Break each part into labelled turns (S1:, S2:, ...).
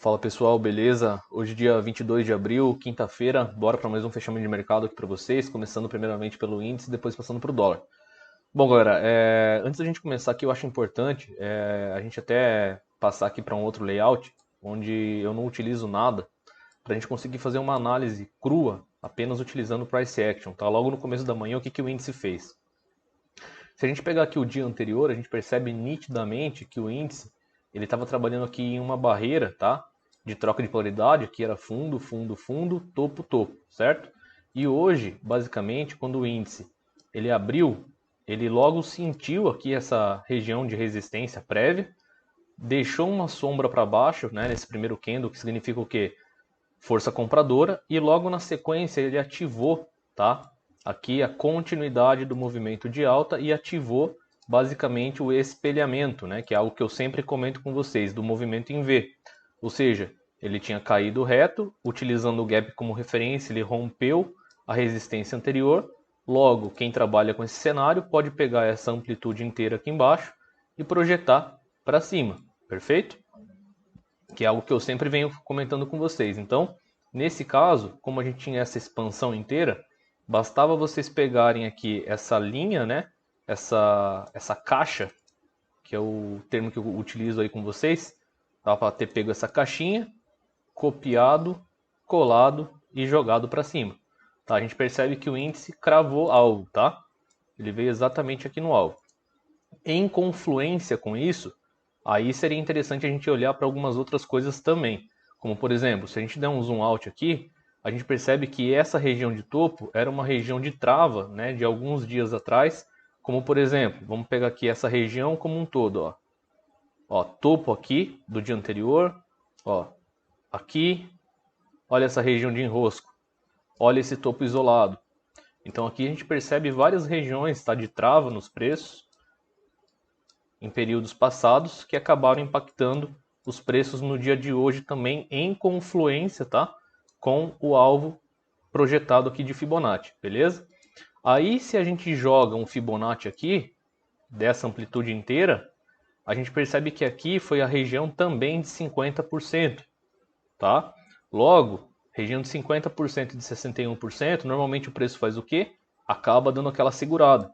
S1: Fala pessoal, beleza? Hoje dia 22 de abril, quinta-feira, bora para mais um fechamento de mercado aqui para vocês, começando primeiramente pelo índice, depois passando para o dólar. Bom, galera, antes da gente começar aqui, eu acho importante a gente até passar aqui para um outro layout, onde eu não utilizo nada, para a gente conseguir fazer uma análise crua, apenas utilizando o Price Action, tá? Logo no começo da manhã, o que, que o índice fez? Se a gente pegar aqui o dia anterior, a gente percebe nitidamente que o índice ele estava trabalhando aqui em uma barreira, tá? De troca de polaridade, aqui era fundo, fundo, fundo, topo, topo, certo? E hoje, basicamente, quando o índice ele abriu, ele logo sentiu aqui essa região de resistência prévia, deixou uma sombra para baixo, né, nesse primeiro candle, que significa o quê? Força compradora, e logo na sequência ele ativou, tá? Aqui a continuidade do movimento de alta e ativou basicamente o espelhamento, né? Que é algo que eu sempre comento com vocês, do movimento em V. Ou seja, ele tinha caído reto, utilizando o gap como referência, ele rompeu a resistência anterior. Logo, quem trabalha com esse cenário pode pegar essa amplitude inteira aqui embaixo e projetar para cima, perfeito? Que é algo que eu sempre venho comentando com vocês. Então, nesse caso, como a gente tinha essa expansão inteira, bastava vocês pegarem aqui essa linha, né? Essa caixa, que é o termo que eu utilizo aí com vocês, tá? Para ter pego essa caixinha, copiado, colado e jogado para cima. Tá? A gente percebe que o índice cravou alvo, tá? Ele veio exatamente aqui no alvo. Em confluência com isso, aí seria interessante a gente olhar para algumas outras coisas também. Como, por exemplo, se a gente der um zoom out aqui, a gente percebe que essa região de topo era uma região de trava, né, de alguns dias atrás. Como, por exemplo, vamos pegar aqui essa região como um todo. Ó, topo aqui do dia anterior. Ó, aqui, olha essa região de enrosco. Olha esse topo isolado. Então aqui a gente percebe várias regiões, tá, de trava nos preços em períodos passados que acabaram impactando os preços no dia de hoje também em confluência, tá? Com o alvo projetado aqui de Fibonacci, beleza? Aí se a gente joga um Fibonacci aqui, dessa amplitude inteira, a gente percebe que aqui foi a região também de 50%, tá? Logo, região de 50% e de 61%, normalmente o preço faz o quê? Acaba dando aquela segurada.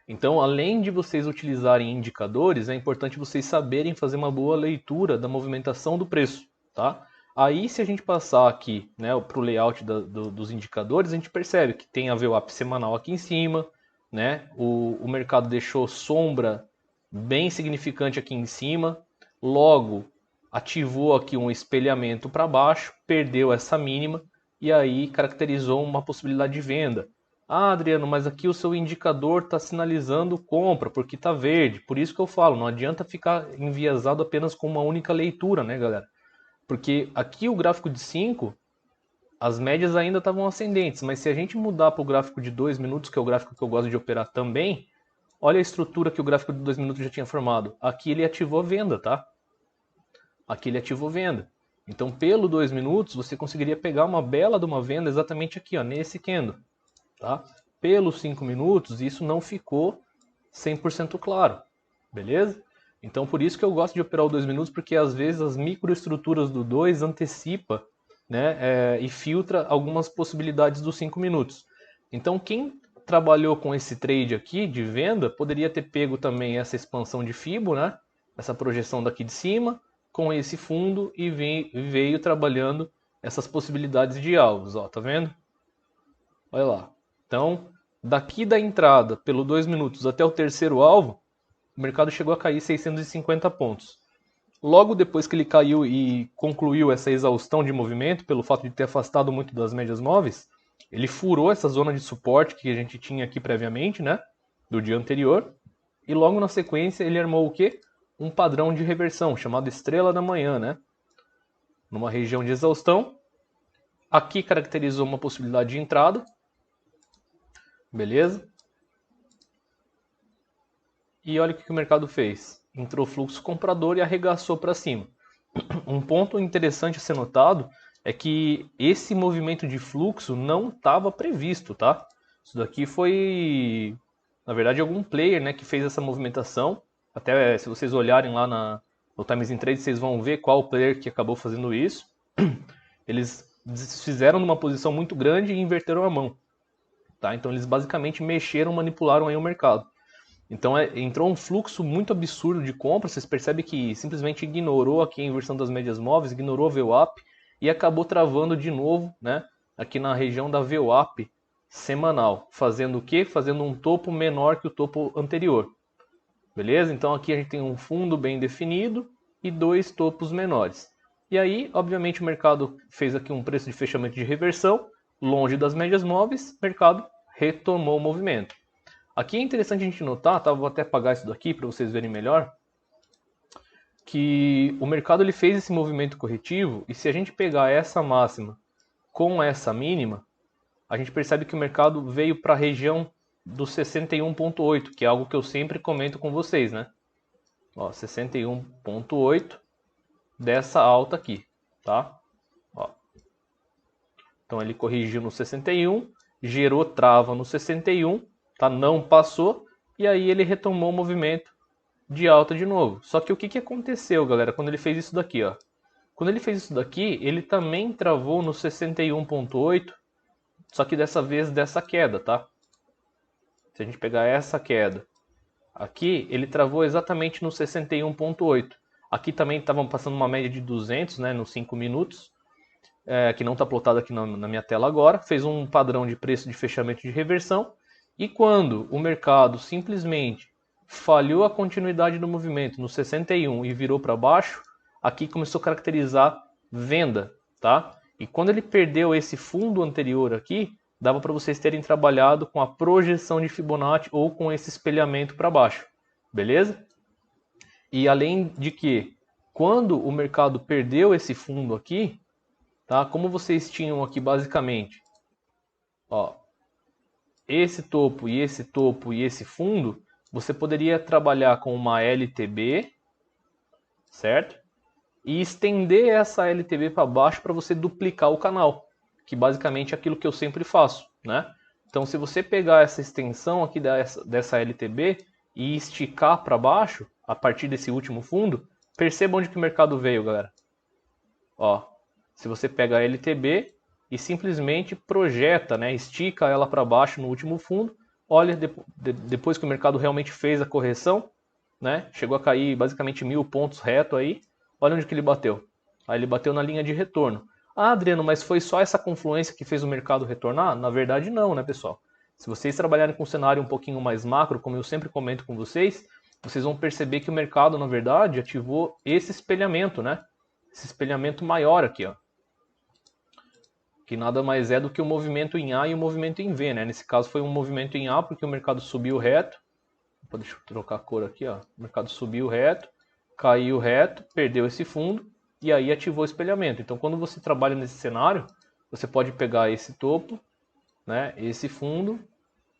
S1: Então, além de vocês utilizarem indicadores, é importante vocês saberem fazer uma boa leitura da movimentação do preço, tá? Aí, se a gente passar aqui, né, para o layout dos indicadores, a gente percebe que tem a VWAP semanal aqui em cima, né? O mercado deixou sombra bem significante aqui em cima, logo ativou aqui um espelhamento para baixo, perdeu essa mínima e aí caracterizou uma possibilidade de venda. Ah, Adriano, mas aqui o seu indicador está sinalizando compra, porque está verde. Por isso que eu falo, não adianta ficar enviesado apenas com uma única leitura, né, galera? Porque aqui o gráfico de 5, as médias ainda estavam ascendentes, mas se a gente mudar para o gráfico de 2 minutos, que é o gráfico que eu gosto de operar também, olha a estrutura que o gráfico de 2 minutos já tinha formado. Aqui ele ativou a venda, tá? Aqui ele ativou venda. Então, pelo 2 minutos, você conseguiria pegar uma bela de uma venda exatamente aqui, ó, nesse candle. Tá? Pelos 5 minutos, isso não ficou 100% claro, beleza? Então, por isso que eu gosto de operar o 2 minutos, porque às vezes as microestruturas do 2 antecipa, né, e filtra algumas possibilidades dos 5 minutos. Então, quem trabalhou com esse trade aqui de venda, poderia ter pego também essa expansão de Fibo, né, essa projeção daqui de cima, com esse fundo e veio trabalhando essas possibilidades de alvos, ó, tá vendo? Olha lá. Então, daqui da entrada, pelo 2 minutos até o terceiro alvo, o mercado chegou a cair 650 pontos. Logo depois que ele caiu e concluiu essa exaustão de movimento, pelo fato de ter afastado muito das médias móveis, ele furou essa zona de suporte que a gente tinha aqui previamente, né? Do dia anterior. E logo na sequência ele armou o quê? Um padrão de reversão, chamado estrela da manhã, né? Numa região de exaustão. Aqui caracterizou uma possibilidade de entrada. Beleza? E olha o que o mercado fez. Entrou fluxo comprador e arregaçou para cima. Um ponto interessante a ser notado é que esse movimento de fluxo não estava previsto, tá? Isso daqui foi, na verdade, algum player, né, que fez essa movimentação. Até se vocês olharem lá No Times in Trade vocês vão ver qual player que acabou fazendo isso. Eles fizeram numa posição muito grande e inverteram a mão. Tá? Então eles basicamente mexeram, manipularam aí o mercado. Então entrou um fluxo muito absurdo de compra, vocês percebem que simplesmente ignorou aqui a inversão das médias móveis, ignorou a VWAP e acabou travando de novo, né, aqui na região da VWAP semanal, fazendo o quê? Fazendo um topo menor que o topo anterior. Beleza? Então aqui a gente tem um fundo bem definido e dois topos menores. E aí, obviamente, o mercado fez aqui um preço de fechamento de reversão, longe das médias móveis, o mercado retomou o movimento. Aqui é interessante a gente notar, tá? Vou até apagar isso daqui para vocês verem melhor, que o mercado ele fez esse movimento corretivo e se a gente pegar essa máxima com essa mínima, a gente percebe que o mercado veio para a região do 61.8, que é algo que eu sempre comento com vocês, né? Ó, 61.8 dessa alta aqui, tá? Ó. Então ele corrigiu no 61, gerou trava no 61, tá? Não passou, e aí ele retomou o movimento de alta de novo. Só que o que aconteceu, galera, quando ele fez isso daqui, ó? Quando ele fez isso daqui, ele também travou no 61.8, só que dessa vez dessa queda, tá? Se a gente pegar essa queda aqui, ele travou exatamente no 61.8. Aqui também estavam passando uma média de 200, né, nos 5 minutos, que não está plotado aqui na minha tela agora. Fez um padrão de preço de fechamento de reversão. E quando o mercado simplesmente falhou a continuidade do movimento no 61 e virou para baixo, aqui começou a caracterizar venda, tá? E quando ele perdeu esse fundo anterior aqui, dava para vocês terem trabalhado com a projeção de Fibonacci ou com esse espelhamento para baixo, beleza? E além de que, quando o mercado perdeu esse fundo aqui, tá? Como vocês tinham aqui basicamente, ó, esse topo e esse topo e esse fundo, você poderia trabalhar com uma LTB, certo? E estender essa LTB para baixo para você duplicar o canal, que basicamente é aquilo que eu sempre faço, né? Então, se você pegar essa extensão aqui dessa LTB e esticar para baixo, a partir desse último fundo, perceba onde que o mercado veio, galera. Ó, se você pega a LTB e simplesmente projeta, né, estica ela para baixo no último fundo, olha, depois que o mercado realmente fez a correção, né, chegou a cair basicamente 1000 pontos reto aí, olha onde que ele bateu. Aí ele bateu na linha de retorno. Ah, Adriano, mas foi só essa confluência que fez o mercado retornar? Na verdade não, né, pessoal? Se vocês trabalharem com um cenário um pouquinho mais macro, como eu sempre comento com vocês, vocês vão perceber que o mercado, na verdade, ativou esse espelhamento, né? Esse espelhamento maior aqui, ó. Que nada mais é do que o movimento em A e o movimento em V, né? Nesse caso foi um movimento em A porque o mercado subiu reto. Deixa eu trocar a cor aqui, ó. O mercado subiu reto, caiu reto, perdeu esse fundo e aí ativou o espelhamento. Então, quando você trabalha nesse cenário, você pode pegar esse topo, né, esse fundo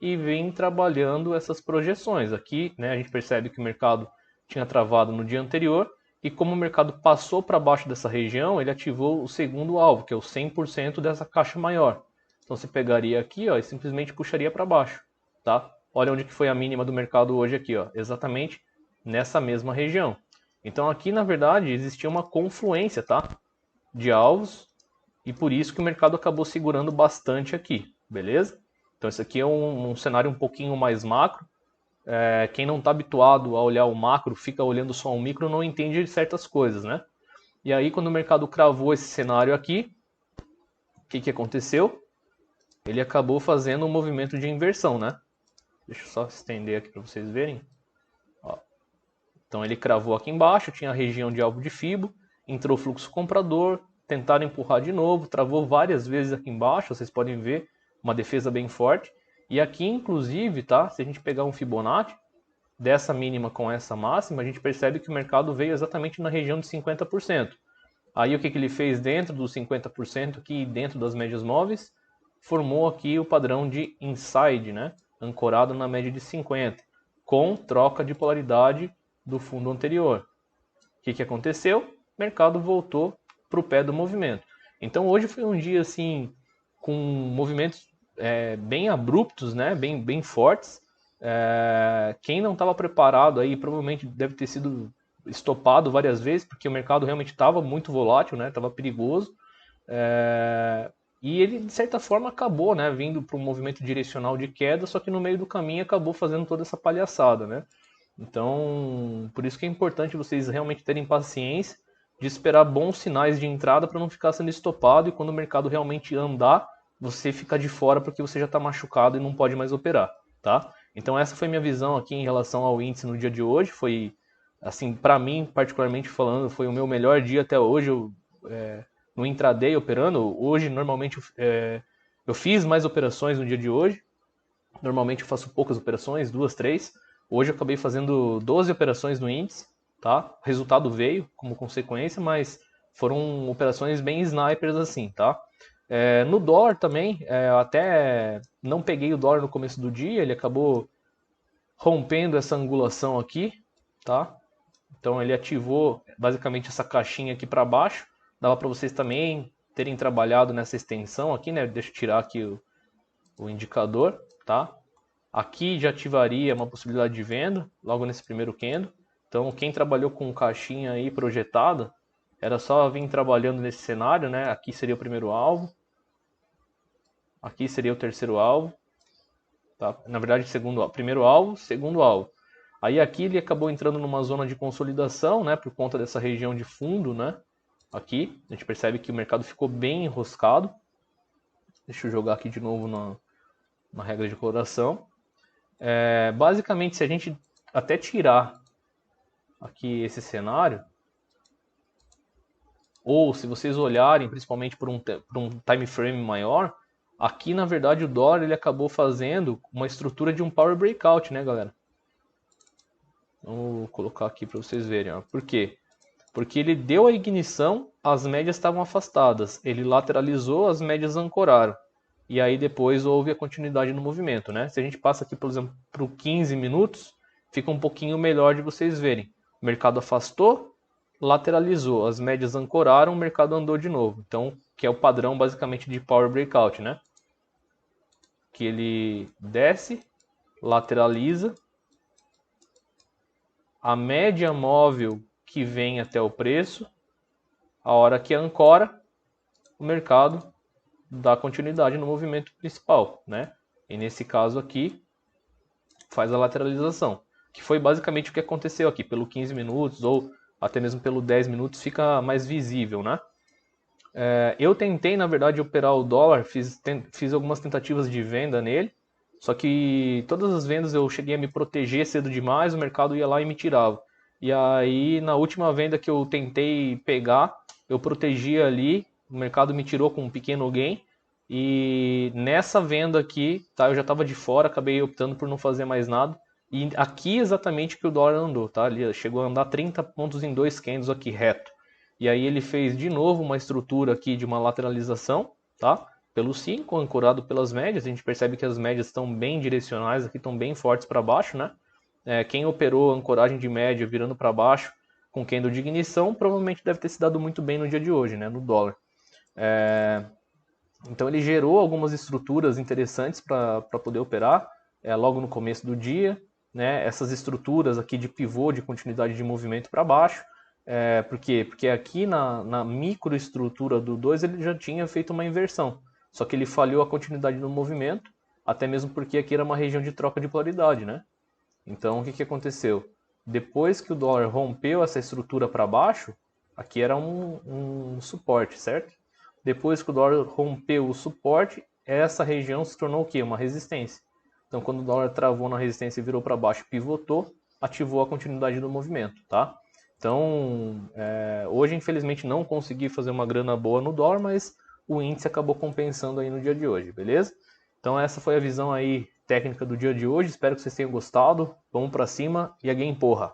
S1: e vir trabalhando essas projeções. Aqui, né, a gente percebe que o mercado tinha travado no dia anterior e como o mercado passou para baixo dessa região, ele ativou o segundo alvo, que é o 100% dessa caixa maior. Então, você pegaria aqui, ó, e simplesmente puxaria para baixo, tá? Olha onde que foi a mínima do mercado hoje aqui, ó, exatamente nessa mesma região. Então aqui, na verdade, existia uma confluência, tá, de alvos e por isso que o mercado acabou segurando bastante aqui, beleza? Então esse aqui é um cenário um pouquinho mais macro. Quem não está habituado a olhar o macro, fica olhando só o micro, não entende certas coisas, né? E aí quando o mercado cravou esse cenário aqui, o que aconteceu? Ele acabou fazendo um movimento de inversão, né? Deixa eu só estender aqui para vocês verem. Ó. Então ele cravou aqui embaixo, tinha a região de alvo de Fibo, entrou fluxo comprador, tentaram empurrar de novo, travou várias vezes aqui embaixo, vocês podem ver uma defesa bem forte. E aqui inclusive, tá? Se a gente pegar um Fibonacci, dessa mínima com essa máxima, a gente percebe que o mercado veio exatamente na região de 50%. Aí o que ele fez dentro dos 50% aqui, dentro das médias móveis, formou aqui o padrão de inside, né? Ancorado na média de 50, com troca de polaridade do fundo anterior. O que aconteceu? O mercado voltou para o pé do movimento. Então hoje foi um dia assim com movimentos bem abruptos, né? Bem fortes. Quem não estava preparado aí provavelmente deve ter sido estopado várias vezes, porque o mercado realmente estava muito volátil, né? Estava perigoso. E ele, de certa forma, acabou, né? Vindo para um movimento direcional de queda, só que no meio do caminho acabou fazendo toda essa palhaçada, né? Então, por isso que é importante vocês realmente terem paciência de esperar bons sinais de entrada para não ficar sendo estopado e quando o mercado realmente andar, você ficar de fora porque você já está machucado e não pode mais operar, tá? Então essa foi minha visão aqui em relação ao índice no dia de hoje. Foi, assim, para mim, particularmente falando, foi o meu melhor dia até hoje. No intraday operando, hoje normalmente eu fiz mais operações no dia de hoje. Normalmente eu faço poucas operações, 2, 3. Hoje eu acabei fazendo 12 operações no índice, tá? O resultado veio como consequência, mas foram operações bem snipers assim, tá? No dólar também, até não peguei o dólar no começo do dia, ele acabou rompendo essa angulação aqui, tá? Então ele ativou basicamente essa caixinha aqui para baixo. Dava para vocês também terem trabalhado nessa extensão aqui, né? Deixa eu tirar aqui o indicador, tá? Aqui já ativaria uma possibilidade de venda logo nesse primeiro candle. Então quem trabalhou com caixinha aí projetada, era só vir trabalhando nesse cenário, né? Aqui seria o primeiro alvo. Aqui seria o terceiro alvo. Tá? Na verdade, primeiro alvo, segundo alvo. Aí aqui ele acabou entrando numa zona de consolidação, né? Por conta dessa região de fundo, né? Aqui, a gente percebe que o mercado ficou bem enroscado. Deixa eu jogar aqui de novo na regra de coloração. Basicamente, se a gente até tirar aqui esse cenário, ou se vocês olharem principalmente por um time frame maior, aqui na verdade o dólar ele acabou fazendo uma estrutura de um power breakout, né, galera? Vou colocar aqui para vocês verem. Ó. Por quê? Porque ele deu a ignição, as médias estavam afastadas. Ele lateralizou, as médias ancoraram. E aí depois houve a continuidade no movimento, né? Se a gente passa aqui, por exemplo, para 15 minutos, fica um pouquinho melhor de vocês verem. O mercado afastou, lateralizou, as médias ancoraram, o mercado andou de novo. Então, que é o padrão basicamente de Power Breakout, né? Que ele desce, lateraliza, a média móvel que vem até o preço, a hora que ancora, o mercado dá continuidade no movimento principal, né? E nesse caso aqui, faz a lateralização, que foi basicamente o que aconteceu aqui, pelo 15 minutos ou até mesmo pelo 10 minutos fica mais visível, né? Eu tentei, na verdade, operar o dólar, fiz algumas tentativas de venda nele, só que todas as vendas eu cheguei a me proteger cedo demais, o mercado ia lá e me tirava. E aí, na última venda que eu tentei pegar, eu protegi ali, o mercado me tirou com um pequeno gain, e nessa venda aqui, tá, eu já estava de fora, acabei optando por não fazer mais nada. E aqui exatamente que o dólar andou, tá? Ele chegou a andar 30 pontos em 2 candles aqui reto. E aí ele fez de novo uma estrutura aqui de uma lateralização, tá? Pelo 5, ancorado pelas médias. A gente percebe que as médias estão bem direcionais aqui, estão bem fortes para baixo, né? Quem operou ancoragem de média virando para baixo com candle de ignição, provavelmente deve ter se dado muito bem no dia de hoje, né? No dólar. Então ele gerou algumas estruturas interessantes para poder operar logo no começo do dia, né? Essas estruturas aqui de pivô, de continuidade de movimento para baixo. Por quê? Porque aqui na microestrutura do 2 ele já tinha feito uma inversão, só que ele falhou a continuidade do movimento, até mesmo porque aqui era uma região de troca de polaridade, né? Então o que aconteceu? Depois que o dólar rompeu essa estrutura para baixo, aqui era um suporte, certo? Depois que o dólar rompeu o suporte, essa região se tornou o quê? Uma resistência. Então quando o dólar travou na resistência e virou para baixo, pivotou, ativou a continuidade do movimento, tá? Então, hoje infelizmente não consegui fazer uma grana boa no dólar, mas o índice acabou compensando aí no dia de hoje, beleza? Então essa foi a visão aí técnica do dia de hoje, espero que vocês tenham gostado, vamos para cima e a game porra!